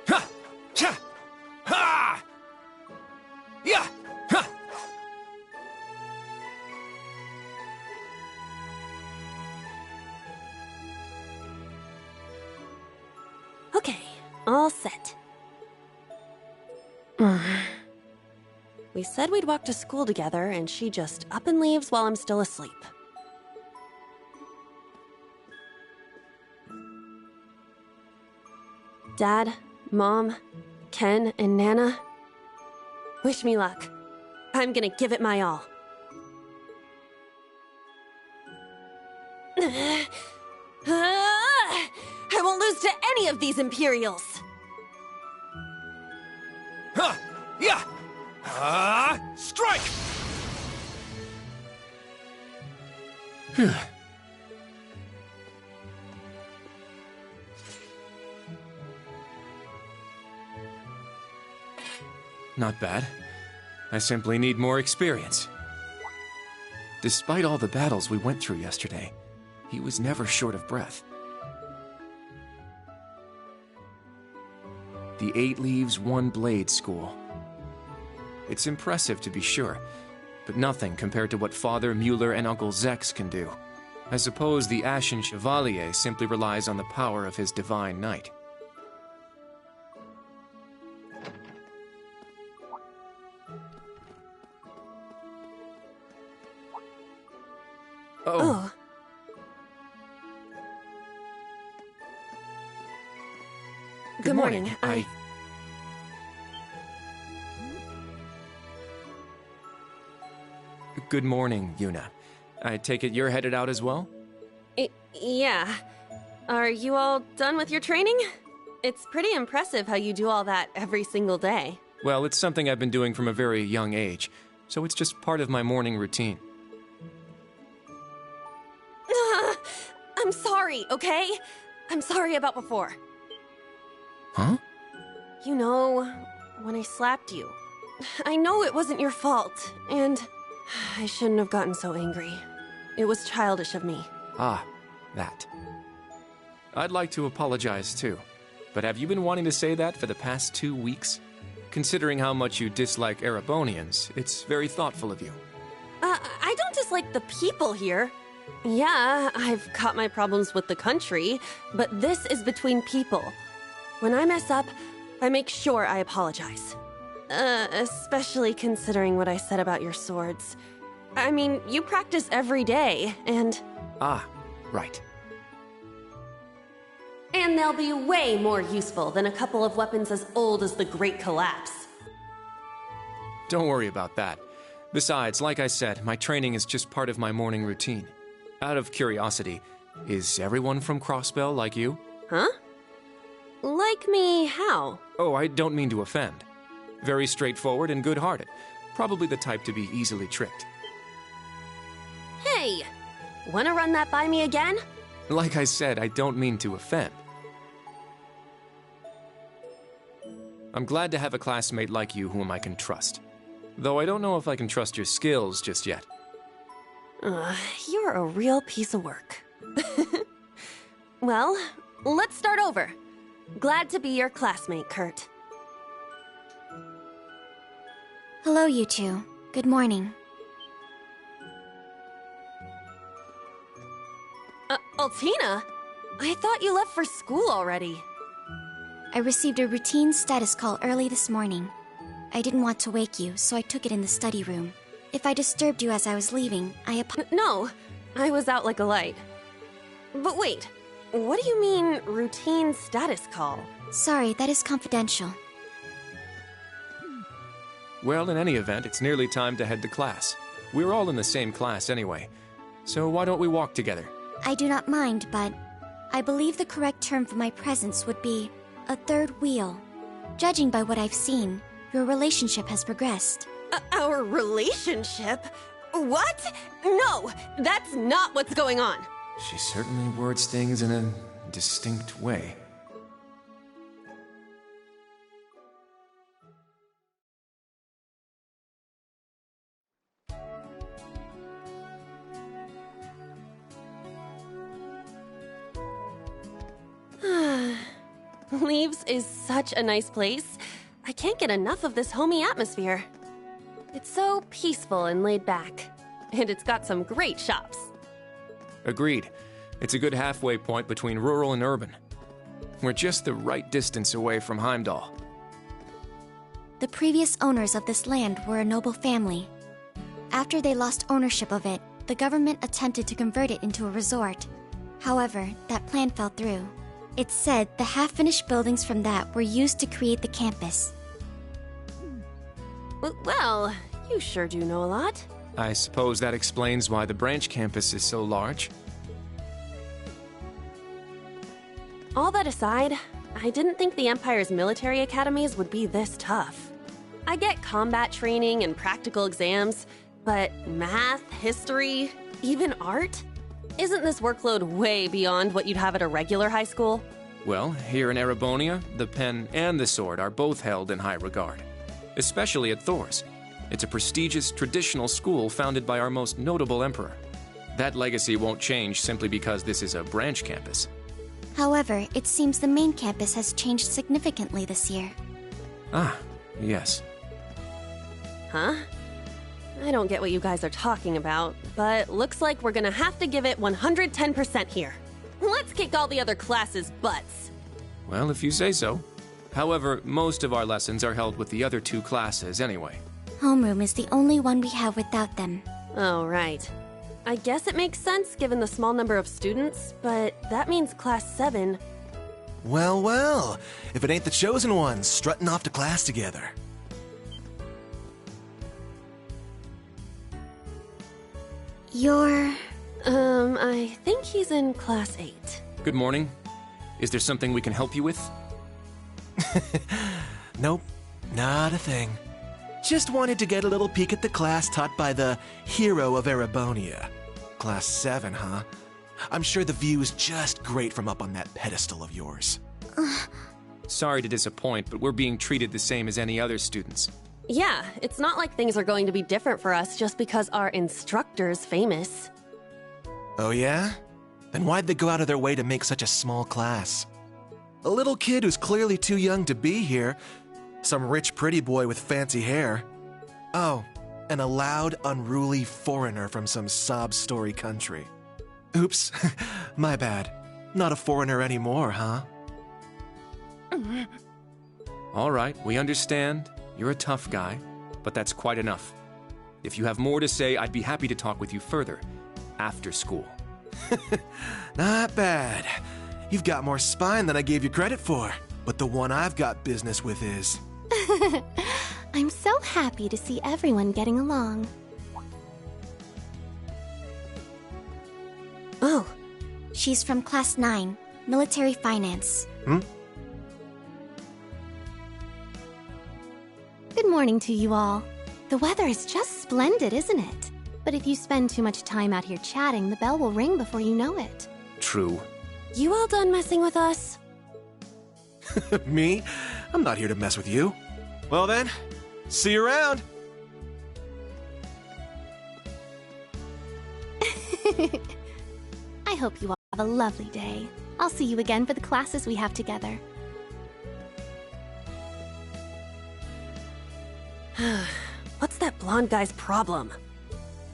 Ha! Cha! Ha! Yeah! Ha! Okay, all set. We said we'd walk to school together, and she just up and leaves while I'm still asleep. Dad, Mom, Ken, and Nana, wish me luck. I'm gonna give it my all. I won't lose to any of these Imperials! Ha! Yeah! Strike! Not bad. I simply need more experience. Despite all the battles we went through yesterday, he was never short of breath. The 8 Leaves, 1 Blade School. It's impressive to be sure, but nothing compared to what Father Mueller and Uncle Zex can do. I suppose the Ashen Chevalier simply relies on the power of his Divine Knight. Oh. Good morning. Good morning, Yuna. I take it you're headed out as well? Yeah. Are you all done with your training? It's pretty impressive how you do all that every single day. Well, it's something I've been doing from a very young age, so it's just part of my morning routine. I'm sorry, okay? I'm sorry about before. Huh? You know, when I slapped you. I know it wasn't your fault, and I shouldn't have gotten so angry. It was childish of me. Ah, that. I'd like to apologize too, but have you been wanting to say that for the past 2 weeks? Considering how much you dislike Erebonians, it's very thoughtful of you. I don't dislike the people here. Yeah, I've got my problems with the country, but this is between people. When I mess up, I make sure I apologize. Especially considering what I said about your swords. I mean, you practice every day, and... Ah, right. And they'll be way more useful than a couple of weapons as old as the Great Collapse. Don't worry about that. Besides, like I said, my training is just part of my morning routine. Out of curiosity, is everyone from Crossbell like you? Huh? Like me how? Oh, I don't mean to offend. Very straightforward and good-hearted. Probably the type to be easily tricked. Hey! Wanna run that by me again? Like I said, I don't mean to offend. I'm glad to have a classmate like you whom I can trust. Though I don't know if I can trust your skills just yet. You're a real piece of work. Well, let's start over. Glad to be your classmate, Kurt. Hello, you two. Good morning. Altina? I thought you left for school already. I received a routine status call early this morning. I didn't want to wake you, so I took it in the study room. If I disturbed you as I was leaving, No, I was out like a light. But wait, what do you mean, routine status call? Sorry, that is confidential. Well, in any event, it's nearly time to head to class. We're all in the same class anyway, so why don't we walk together? I do not mind, but I believe the correct term for my presence would be a third wheel. Judging by what I've seen, your relationship has progressed. Our relationship? What? No, that's not what's going on. She certainly words things in a distinct way. Leaves is such a nice place. I can't get enough of this homey atmosphere. It's so peaceful and laid back. And it's got some great shops. Agreed. It's a good halfway point between rural and urban. We're just the right distance away from Heimdall. The previous owners of this land were a noble family. After they lost ownership of it, the government attempted to convert it into a resort. However, that plan fell through. It's said the half-finished buildings from that were used to create the campus. Well, you sure do know a lot. I suppose that explains why the branch campus is so large. All that aside, I didn't think the Empire's military academies would be this tough. I get combat training and practical exams, but math, history, even art? Isn't this workload way beyond what you'd have at a regular high school? Well, here in Erebonia, the pen and the sword are both held in high regard. Especially at Thor's. It's a prestigious, traditional school founded by our most notable emperor. That legacy won't change simply because this is a branch campus. However, it seems the main campus has changed significantly this year. Ah, yes. Huh? I don't get what you guys are talking about, but looks like we're gonna have to give it 110% here. Let's kick all the other classes' butts. Well, if you say so. However, most of our lessons are held with the other two classes anyway. Homeroom is the only one we have without them. Oh, right. I guess it makes sense given the small number of students, but that means Class 7. Well, well. If it ain't the chosen ones strutting off to class together. You're... I think he's in Class 8. Good morning. Is there something we can help you with? Nope, not a thing. Just wanted to get a little peek at the class taught by the hero of Erebonia. Class 7, huh? I'm sure the view is just great from up on that pedestal of yours. Sorry to disappoint, but we're being treated the same as any other students. Yeah, it's not like things are going to be different for us just because our instructor's famous. Oh yeah? Then why'd they go out of their way to make such a small class? A little kid who's clearly too young to be here. Some rich pretty boy with fancy hair. Oh, and a loud, unruly foreigner from some sob-story country. Oops, my bad. Not a foreigner anymore, huh? All right, we understand. You're a tough guy, but that's quite enough. If you have more to say, I'd be happy to talk with you further, after school. Not bad. You've got more spine than I gave you credit for. But the one I've got business with is... I'm so happy to see everyone getting along. Oh, she's from Class 9, Military Finance. Good morning to you all. The weather is just splendid, isn't it? But if you spend too much time out here chatting, the bell will ring before you know it. True. You all done messing with us? Me? I'm not here to mess with you. Well then, see you around. I hope you all have a lovely day. I'll see you again for the classes we have together. What's that blonde guy's problem?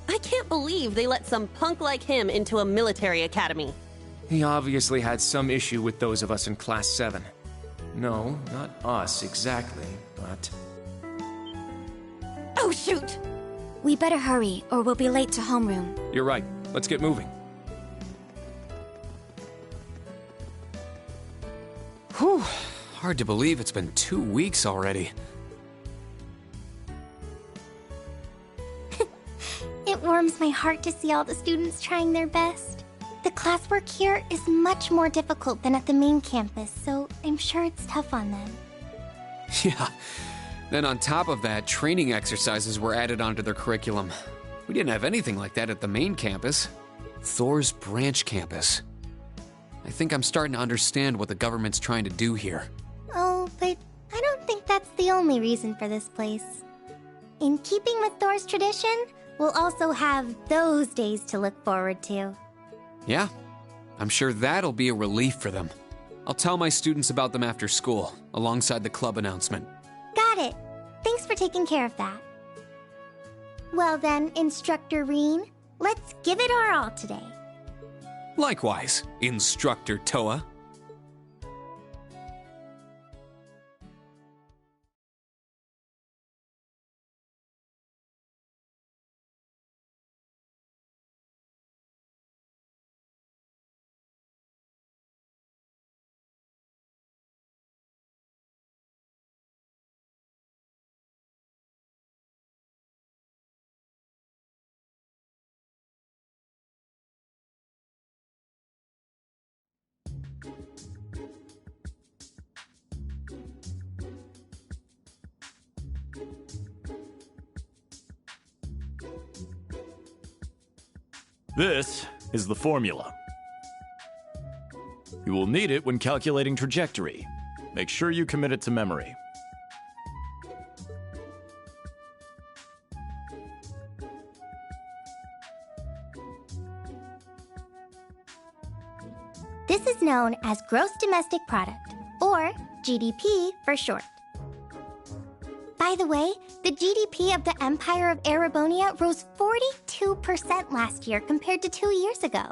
I can't believe they let some punk like him into a military academy. He obviously had some issue with those of us in Class 7. No, not us exactly, but... Oh, shoot! We better hurry, or we'll be late to homeroom. You're right. Let's get moving. Whew. Hard to believe it's been 2 weeks already. It warms my heart to see all the students trying their best. The classwork here is much more difficult than at the main campus, so I'm sure it's tough on them. Yeah. Then on top of that, training exercises were added onto their curriculum. We didn't have anything like that at the main campus. Thor's branch campus. I think I'm starting to understand what the government's trying to do here. Oh, but I don't think that's the only reason for this place. In keeping with Thor's tradition, we'll also have those days to look forward to. Yeah, I'm sure that'll be a relief for them. I'll tell my students about them after school, alongside the club announcement. Got it. Thanks for taking care of that. Well then, Instructor Reen, let's give it our all today. Likewise, Instructor Toa. This is the formula. You will need it when calculating trajectory. Make sure you commit it to memory. This is known as Gross Domestic Product, or GDP for short. By the way, the GDP of the Empire of Erebonia rose 42% last year compared to 2 years ago.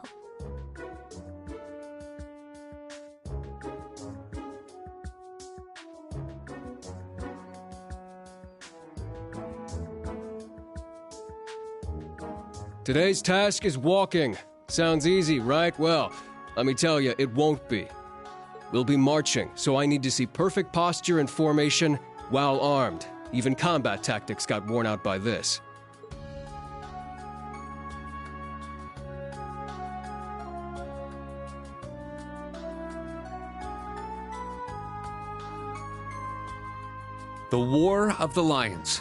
Today's task is walking. Sounds easy, right? Well, let me tell you, it won't be. We'll be marching, so I need to see perfect posture and formation while armed. Even combat tactics got worn out by this. The War of the Lions.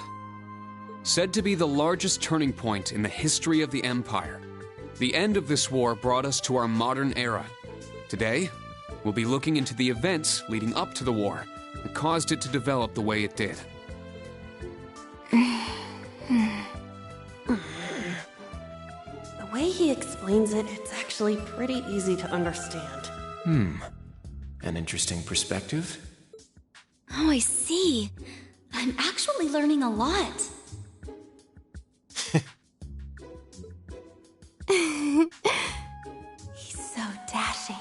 Said to be the largest turning point in the history of the Empire. The end of this war brought us to our modern era. Today, we'll be looking into the events leading up to the war that caused it to develop the way it did. The way he explains it, it's actually pretty easy to understand. An interesting perspective. Oh, I see. I'm actually learning a lot. He's so dashing.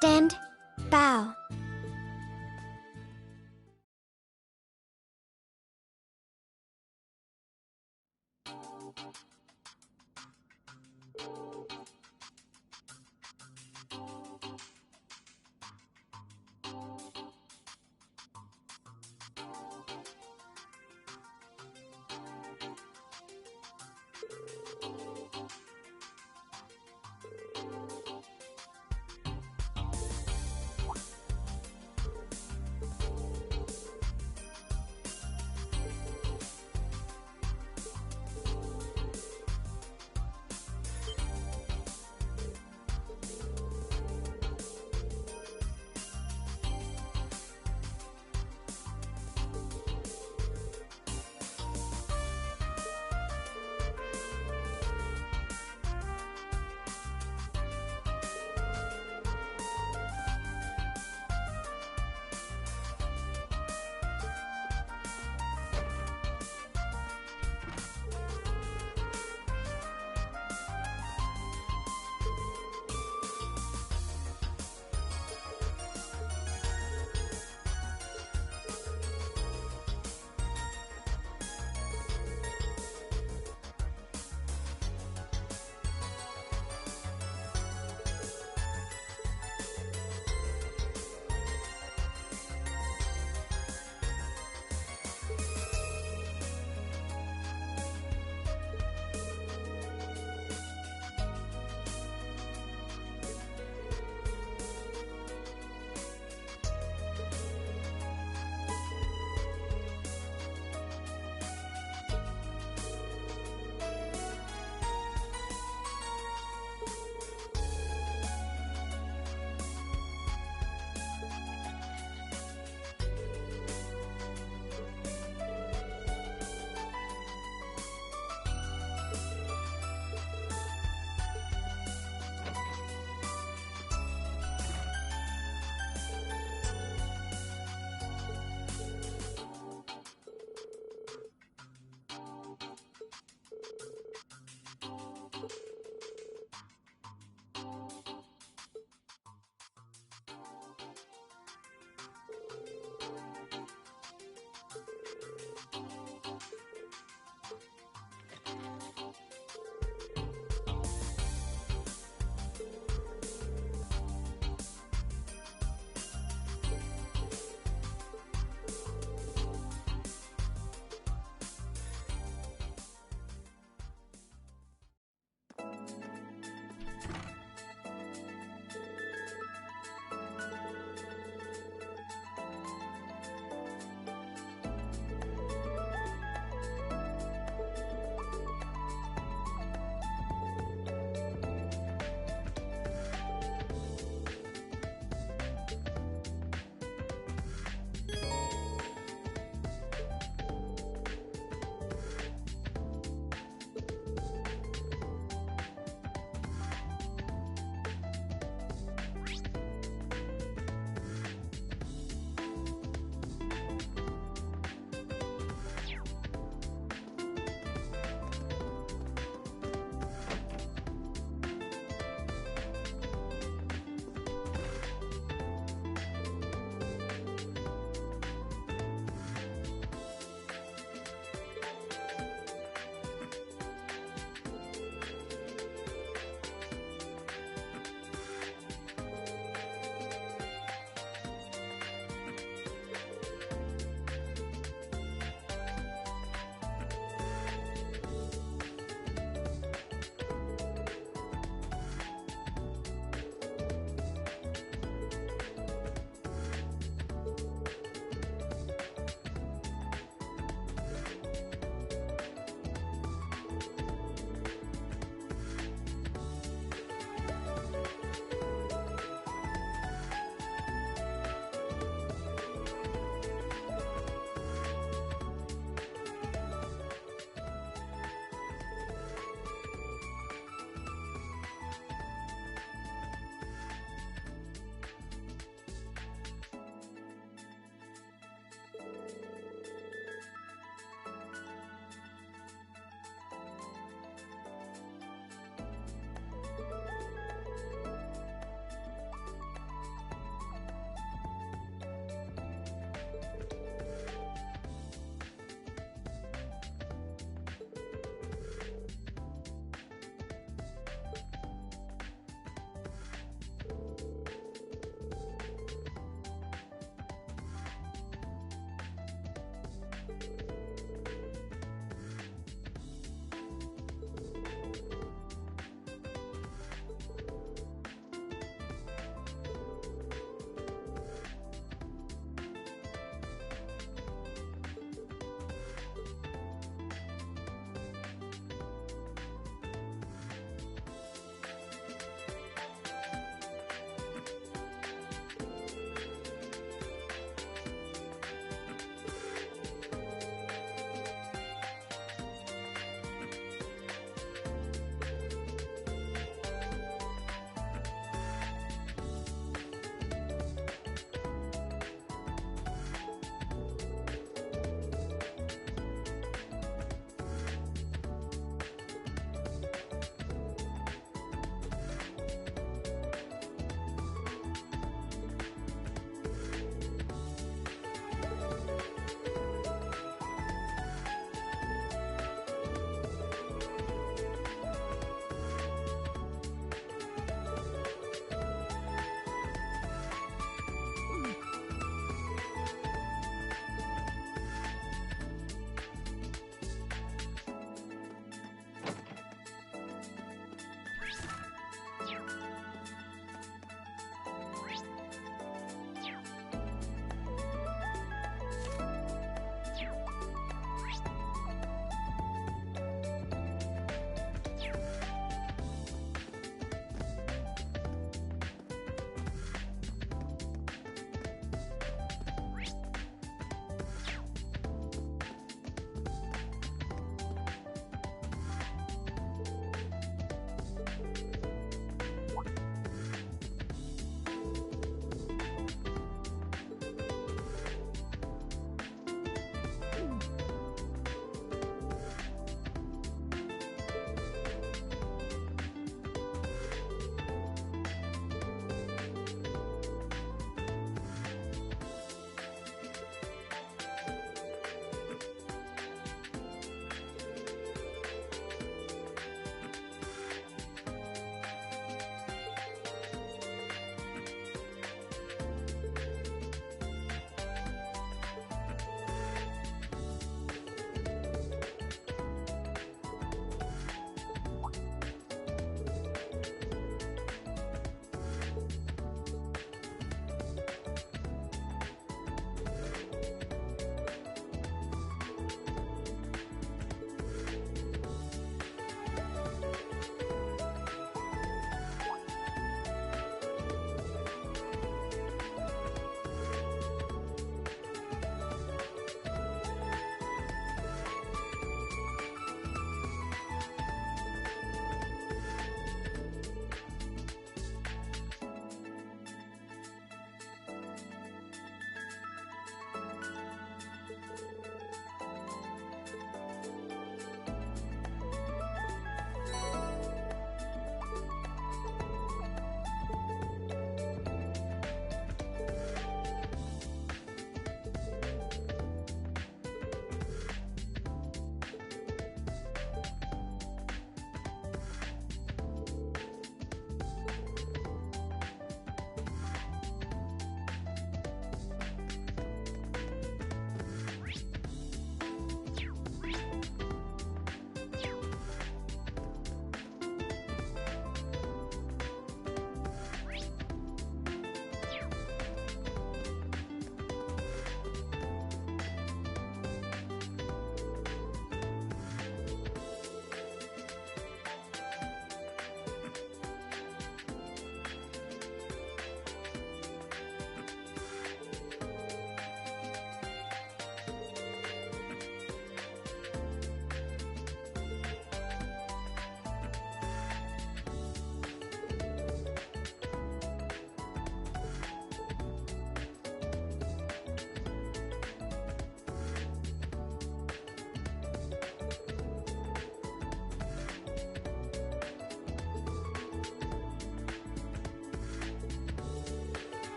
Stand, bow.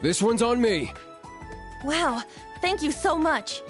This one's on me. Wow, thank you so much.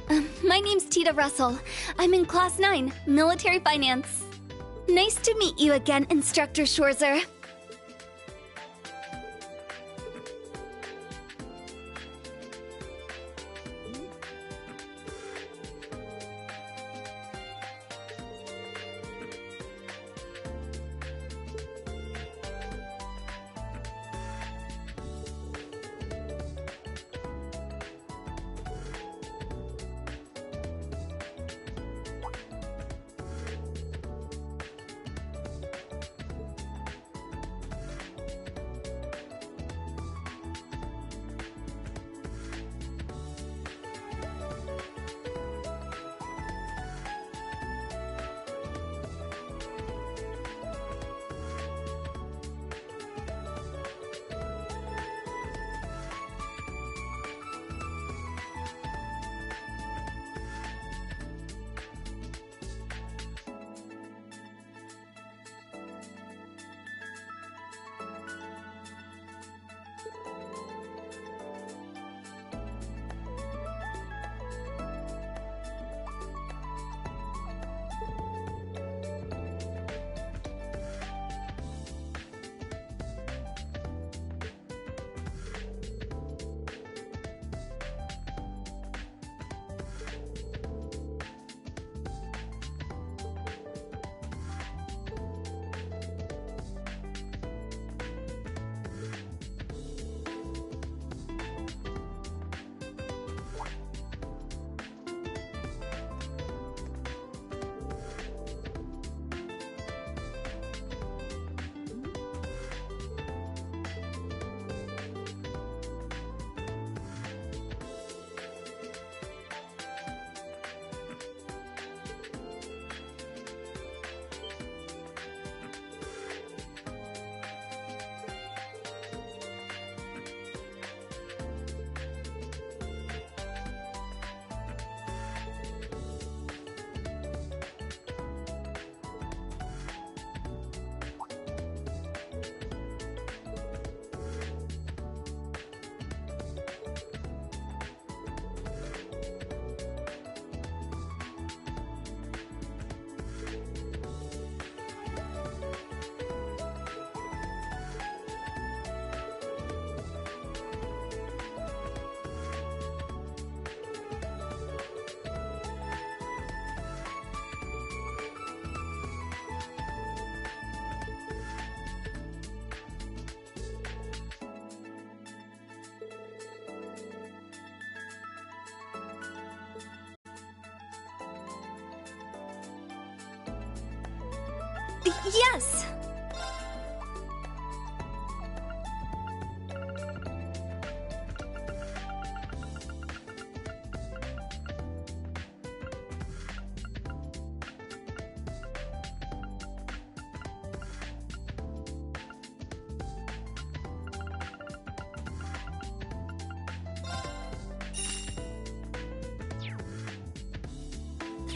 My name's Tita Russell. I'm in Class 9, Military Finance. Nice to meet you again, Instructor Schwarzer. Yes!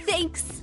Thanks!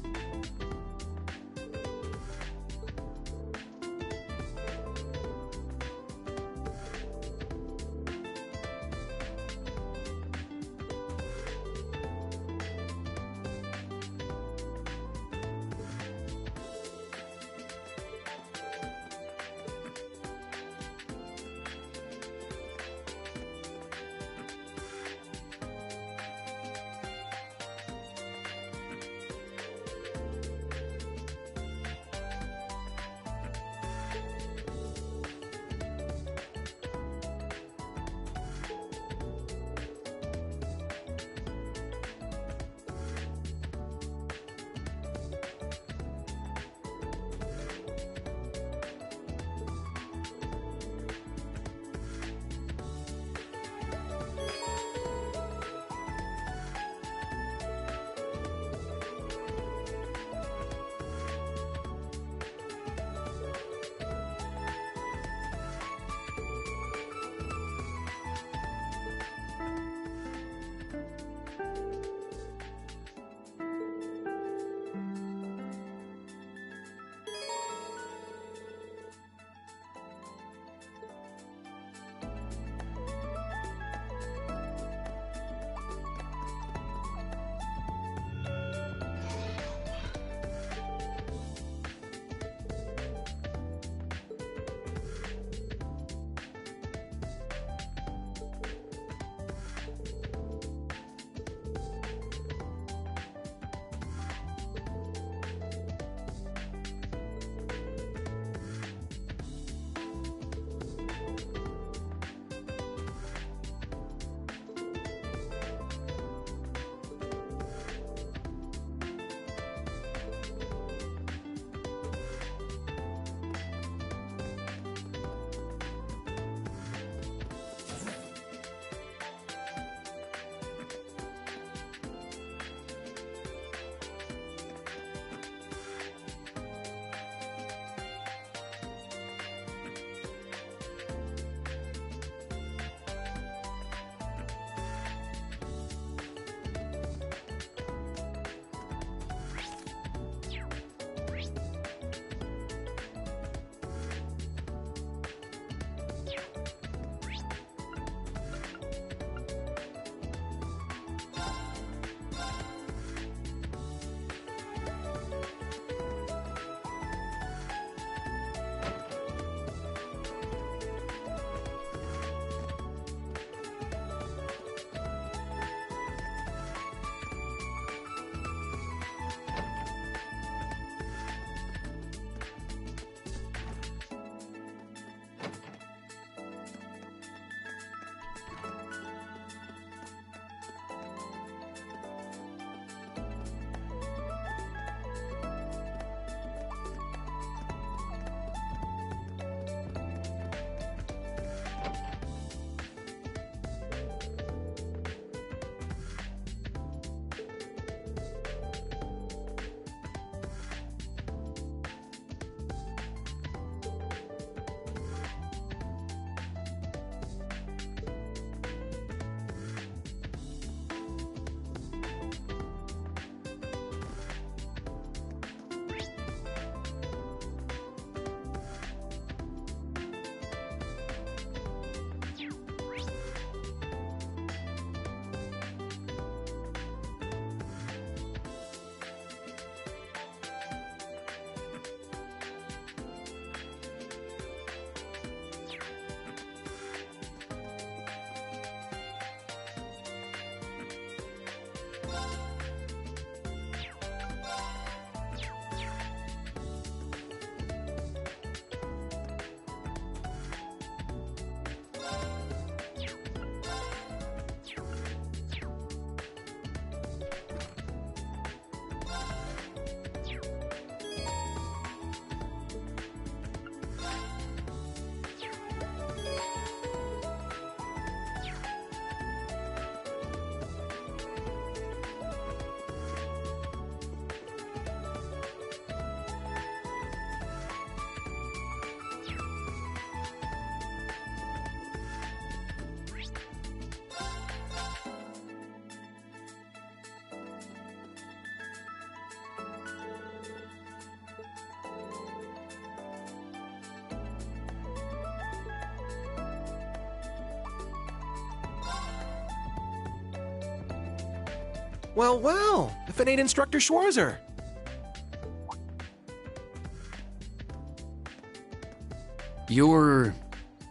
Well, well, if it ain't Instructor Schwarzer.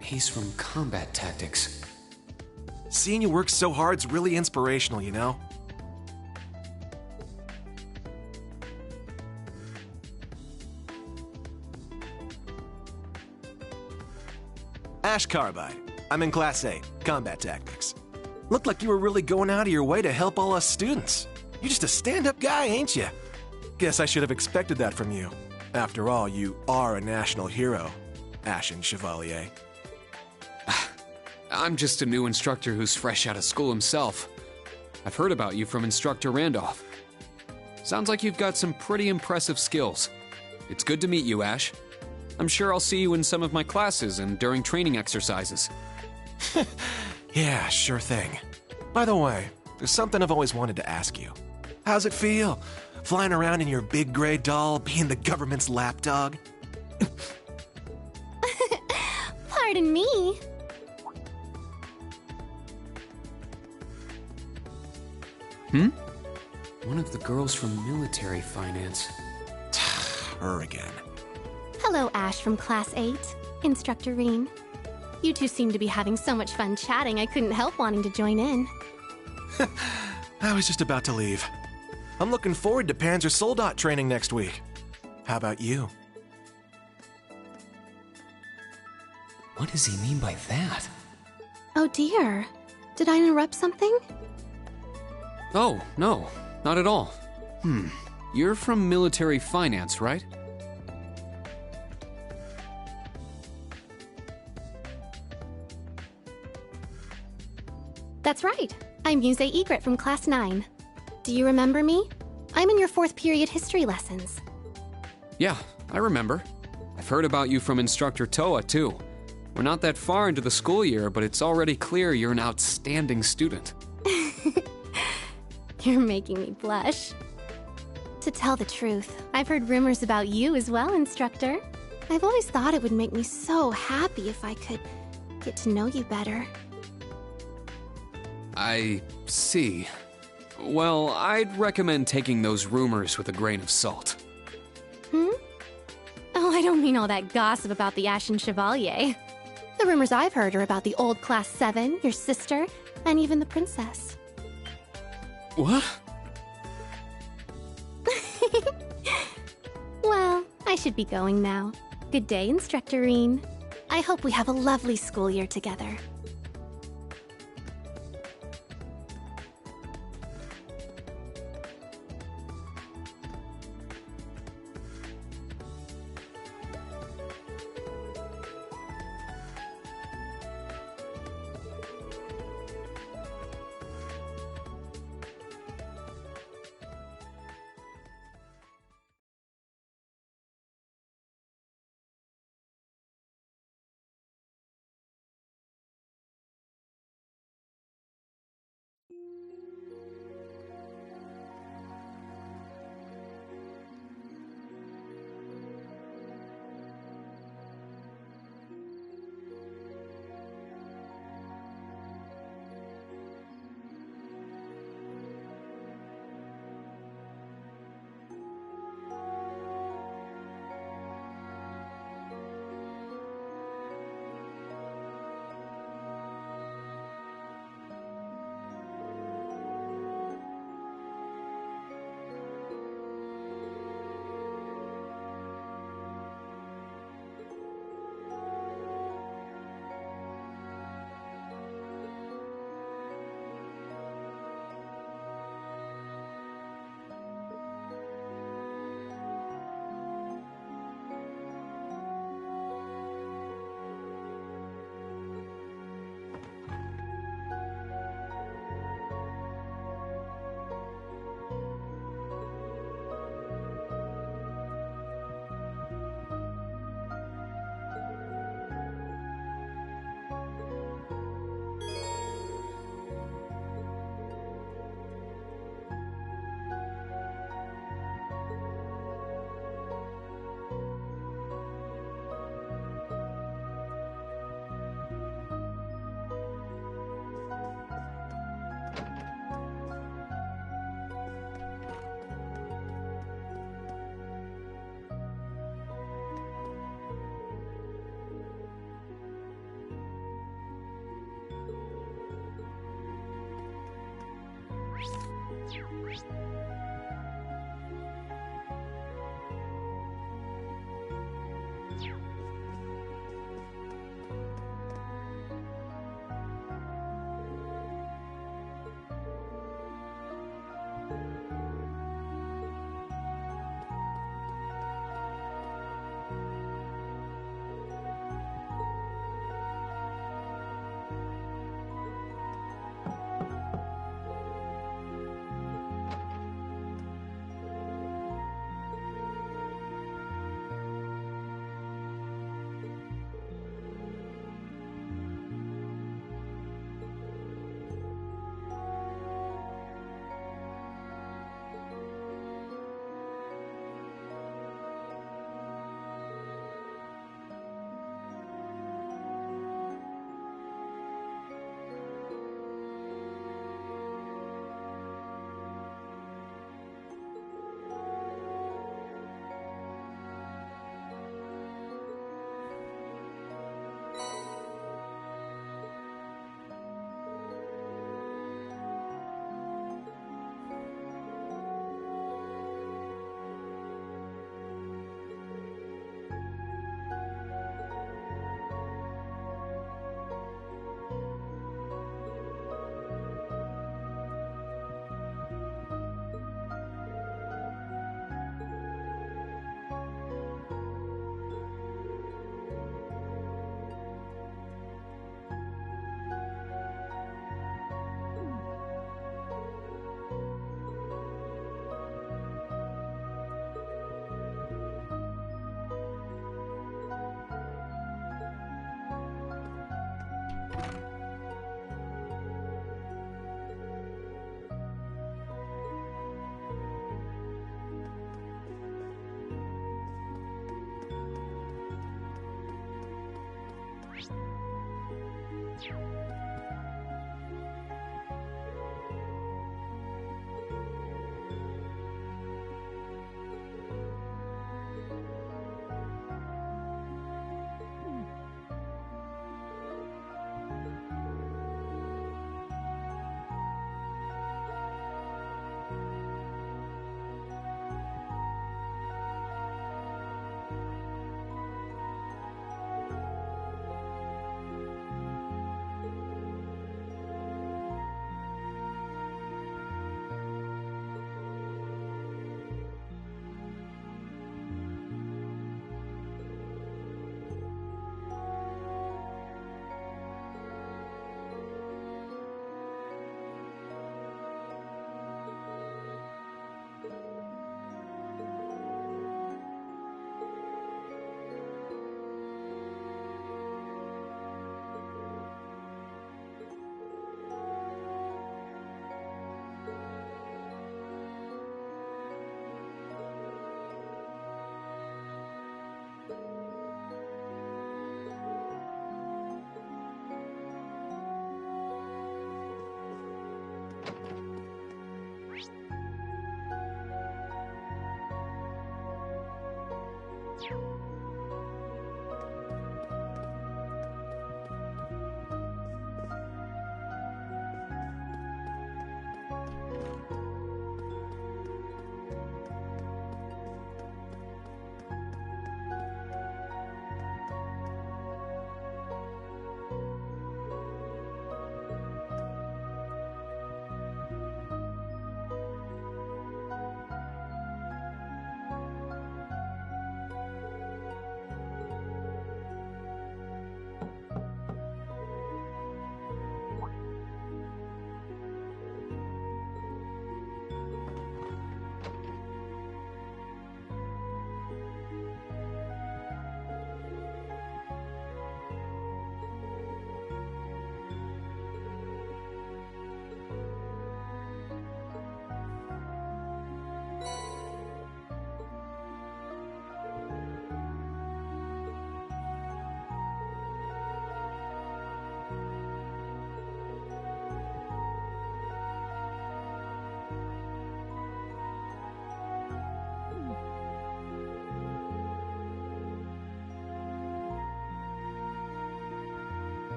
He's from Combat Tactics. Seeing you work so hard's really inspirational, you know? Ash Carbide. I'm in Class 8, Combat Tactics. Looked like you were really going out of your way to help all us students. You're just a stand-up guy, ain't you? Guess I should have expected that from you. After all, you are a national hero, Ashen Chevalier. I'm just a new instructor who's fresh out of school himself. I've heard about you from Instructor Randolph. Sounds like you've got some pretty impressive skills. It's good to meet you, Ash. I'm sure I'll see you in some of my classes and during training exercises. Yeah, sure thing. By the way, there's something I've always wanted to ask you. How's it feel, flying around in your big gray doll, being the government's lapdog? Pardon me. One of the girls from military finance. Her again. Hello, Ash from Class 8. Instructor Reen. You two seem to be having so much fun chatting, I couldn't help wanting to join in. I was just about to leave. I'm looking forward to Panzer Soldat training next week. How about you? What does he mean by that? Oh dear. Did I interrupt something? Oh, no, not at all. You're from military finance, right? That's right. I'm Yuse Egret from Class 9. Do you remember me? I'm in your 4th period history lessons. Yeah, I remember. I've heard about you from Instructor Toa, too. We're not that far into the school year, but it's already clear you're an outstanding student. You're making me blush. To tell the truth, I've heard rumors about you as well, Instructor. I've always thought it would make me so happy if I could get to know you better. I see. Well, I'd recommend taking those rumors with a grain of salt. Oh, I don't mean all that gossip about the Ashen Chevalier. The rumors I've heard are about the old Class 7, your sister, and even the princess. What? Well, I should be going now. Good day, Instructor Reen. I hope we have a lovely school year together.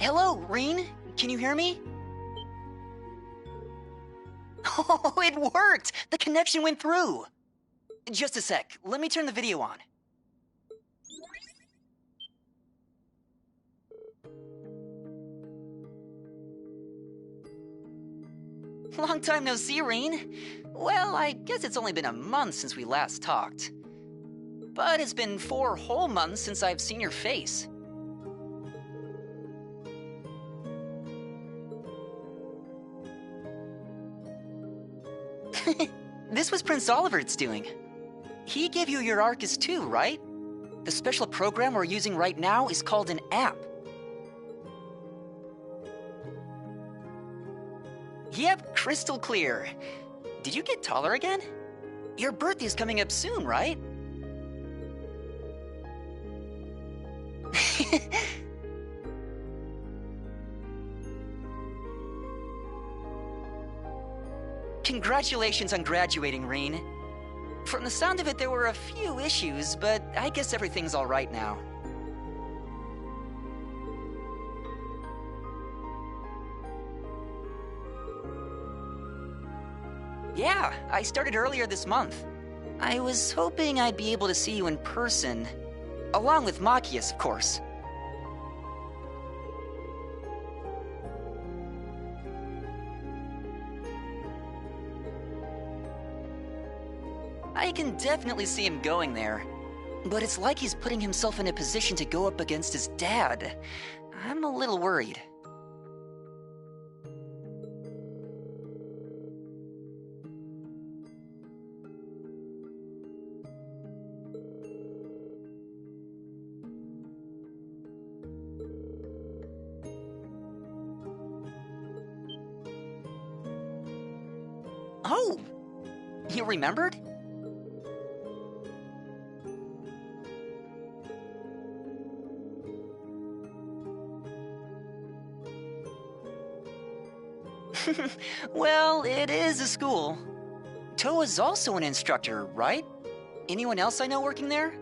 Hello, Reen? Can you hear me? Oh, it worked! The connection went through! Just a sec, let me turn the video on. Long time no see, Reen. Well, I guess it's only been a month since we last talked. But it's been 4 whole months since I've seen your face. This was Prince Oliver's doing. He gave you your Arcus too, right? The special program we're using right now is called an app. Yep, crystal clear. Did you get taller again? Your birthday's coming up soon, right? Congratulations on graduating, Reen. From the sound of it, there were a few issues, but I guess everything's all right now. Yeah, I started earlier this month. I was hoping I'd be able to see you in person. Along with Machias, of course. I can definitely see him going there. But it's like he's putting himself in a position to go up against his dad. I'm a little worried. Oh! You remembered? Well, it is a school. Toa's also an instructor, right? Anyone else I know working there?